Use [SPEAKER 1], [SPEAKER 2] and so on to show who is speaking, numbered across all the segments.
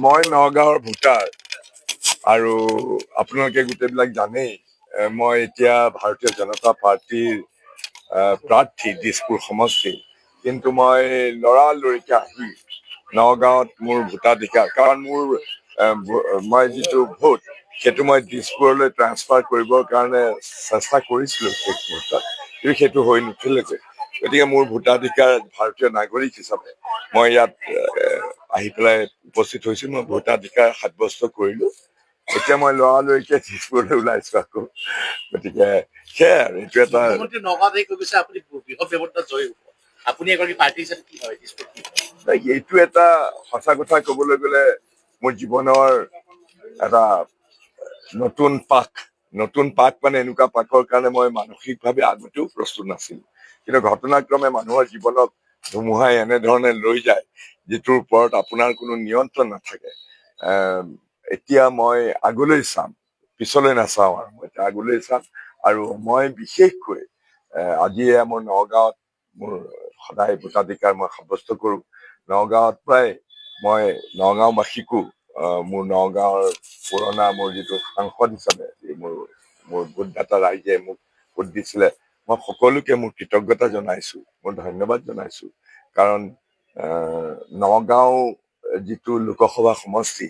[SPEAKER 1] মই নগাঁৱৰ ভোটাৰ আৰু আপোনালোকে গোটেইবিলাক জানেই মই এতিয়া ভাৰতীয় জনতা পাৰ্টীৰ প্ৰাৰ্থী দিছপুৰ সমষ্টি কিন্তু মই লৰালৰিকে আহি নগাঁৱত মোৰ ভোটাধিকাৰ কাৰণ মোৰ মই যিটো ভোট সেইটো মই দিছপুৰলৈ ট্ৰান্সফাৰ কৰিবৰ কাৰণে চেষ্টা কৰিছিলো শেষ মুহূৰ্তত কিন্তু সেইটো হৈ নুঠিলেগৈ গতিকে মোৰ ভোটাধিকাৰ ভাৰতীয় নাগৰিক হিচাপে মই ইয়াত আহি পেলাই উপস্থিত হৈছো মই ভোটাধিকাৰ সাব্যস্ত কৰিলো এতিয়া মই লৰালৰিকে দিছপুৰলৈ ওলাইছো আকৌ গতিকে সেয়াই আৰু এইটো এটা এইটো এটা সঁচা কথা কবলৈ গলে মোৰ জীৱনৰ এটা নতুন পাক মানে এনেকুৱা পাকৰ কাৰণে মই মানসিকভাৱে আগতেও প্ৰস্তুত নাছিলো কিন্তু ঘটনাক্ৰমে মানুহৰ জীৱনত ধুমুহাই এনেধৰণে লৈ যায় যিটোৰ ওপৰত আপোনাৰ কোনো নিয়ন্ত্ৰণ নাথাকে এতিয়া মই আগলৈ চাম পিছলৈ নাচাওঁ আৰু মই এতিয়া আগলৈ চাম আৰু মই বিশেষকৈ আজিয়ে মোৰ নগাঁৱত মোৰ সদায় ভোটাধিকাৰ মই সাব্যস্ত কৰো নগাঁৱত প্ৰায় মই নগাঁওবাসীকো মোৰ নগাঁৱৰ পুৰণা মোৰ যিটো সাংসদ হিচাপে মোৰ ভোটদাতা ৰাইজে মোক ভোট দিছিলে মই সকলোকে মোৰ কৃতজ্ঞতা জনাইছো মোৰ ধন্যবাদ জনাইছো কাৰণ নগাঁও যিটো লোকসভা সমষ্টি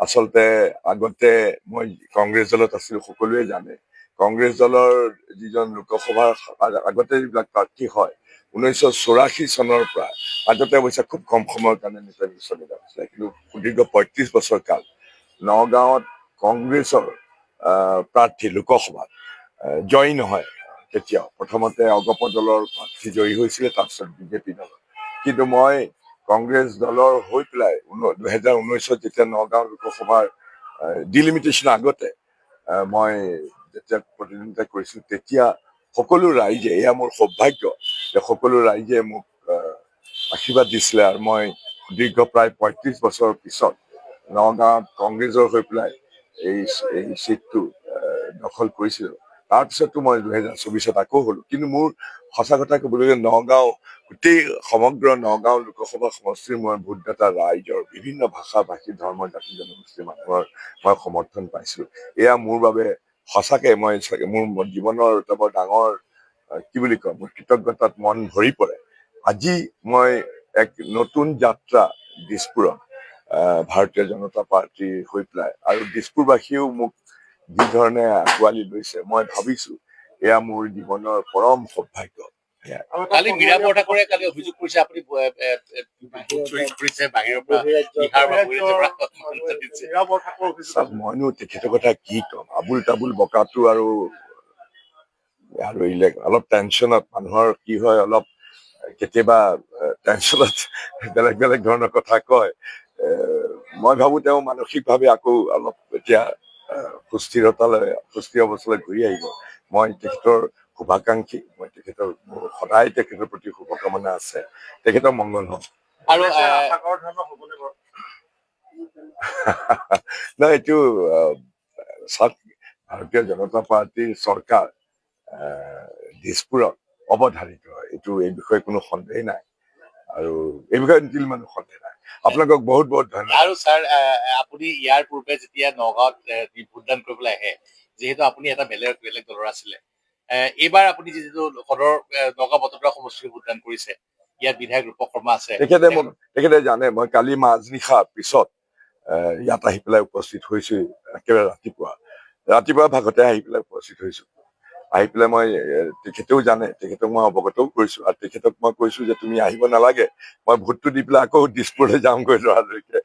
[SPEAKER 1] আচলতে আগতে মই কংগ্ৰেছ দলত আছিলো সকলোৱে জানে কংগ্ৰেছ দলৰ যিজন লোকসভাৰ আগতে যিবিলাক প্ৰাৰ্থী হয় 1984 চনৰ পৰা আগতে অৱশ্যে খুব কম সময়ৰ কাৰণে নিৰ্বাচনী হৈছিলে কিন্তু সুদীৰ্ঘ ৩৫ বছৰ কাল নগাঁৱত কংগ্ৰেছৰ প্ৰাৰ্থী লোকসভাত জয়ী নহয় কেতিয়াও প্ৰথমতে অগপ দলৰ প্ৰাৰ্থী জয়ী হৈছিলে তাৰপিছত বিজেপি দলৰ কিন্তু মই কংগ্ৰেছ দলৰ হৈ পেলাই 2019 যেতিয়া নগাঁও লোকসভাৰ ডিলিমিটেশ্যন আগতে মই যেতিয়া প্ৰতিদ্বন্দ্বিতা কৰিছিলো তেতিয়া সকলো ৰাইজে এয়া মোৰ সৌভাগ্য যে সকলো ৰাইজে মোক আশীৰ্বাদ দিছিলে আৰু মই দীৰ্ঘ প্ৰায় ৩৫ বছৰৰ পিছত নগাঁৱত কংগ্ৰেছৰ হৈ পেলাই এই চিটটো দখল কৰিছিলো তাৰপিছতো মই 2024 আকৌ হলো কিন্তু মোৰ সঁচা কথা ক'বলৈ গ'লে নগাঁও গোটেই সমগ্ৰ নগাঁও লোকসভা সমষ্টিৰ মই ভোটদাতা ৰাইজৰ বিভিন্ন ভাষা ভাষী ধৰ্ম জাতি জনগোষ্ঠীৰ মানুহৰ মই সমৰ্থন পাইছো এয়া মোৰ বাবে সঁচাকে মই মোৰ জীৱনৰ এটা বৰ ডাঙৰ কি বুলি কয় মোৰ কৃতজ্ঞতাত মন ভৰি পৰে আজি মই এক নতুন যাত্ৰা দিছপুৰত ভাৰতীয় জনতা পাৰ্টীৰ হৈ পেলাই আৰু দিছপুৰবাসীয়েও মোক যি ধৰণে আঁকোৱালি লৈছে মই ভাবিছো এয়া মোৰ জীৱনৰ পৰম সৌভাগ্য
[SPEAKER 2] কালি মীৰা বৰঠাকুৰে কালি অভিযোগ কৰিছে আপুনি
[SPEAKER 1] মইনো তেখেতৰ কথা কি কম আবুল তাবুল বকাটো আৰু অলপ টেনচনত মানুহৰ কি হয় অলপ কেতিয়াবা টেনচনত বেলেগ বেলেগ ধৰণৰ কথা কয় মই ভাবো তেওঁ মানসিকভাৱে আকৌ অলপ এতিয়া সুস্থিৰ অৱস্থালৈ ঘূৰি আহিব মই তেখেতৰ শুভাকাংক্ষী মই তেখেতৰ সদায় তেখেতৰ প্ৰতি শুভকামনা আছে তেখেতৰ মংগল হওক
[SPEAKER 2] আৰু
[SPEAKER 1] নাই এইটো ভাৰতীয় জনতা পাৰ্টীৰ চৰকাৰ দিছপুৰত অৱধাৰিত এইটো এই বিষয়ে কোনো সন্দেহ নাই আৰু এই বিষয়ে মানুহ সন্দেহ নাই আপোনালোকক বহুত বহুত ধন্যবাদ
[SPEAKER 2] আৰু ছাৰ আপুনি ইয়াৰ পূৰ্বে যেতিয়া নগাঁৱত ভোটদান কৰিবলৈ আহে যিহেতু আপুনি এটা বেলেগ বেলেগ দলৰ আছিলে এইবাৰ আপুনি যিটো সদৰ নগাঁও বটদ্ৰৱা সমষ্টিৰ ভোটদান কৰিছে ইয়াত বিধায়ক ৰূপক শৰ্মা আছে
[SPEAKER 1] তেখেতে জানে মই কালি মাজনিশা পিছত ইয়াত আহি পেলাই উপস্থিত হৈছো একেবাৰে ৰাতিপুৱা ভাগতে আহি পেলাই উপস্থিত হৈছো আহি পেলাই মই তেখেতেও জানে তেখেতক মই অৱগতও কৰিছো আৰু তেখেতক মই কৈছো যে তুমি আহিব নালাগে মই ভোটটো দি পেলাই আকৌ দিছপুৰলৈ যামগৈ লৰালৰিকে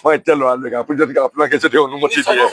[SPEAKER 1] মই এতিয়া লৰালৰিকে আপুনি যদি আপোনালোকে যদি অনুমতি দিয়ে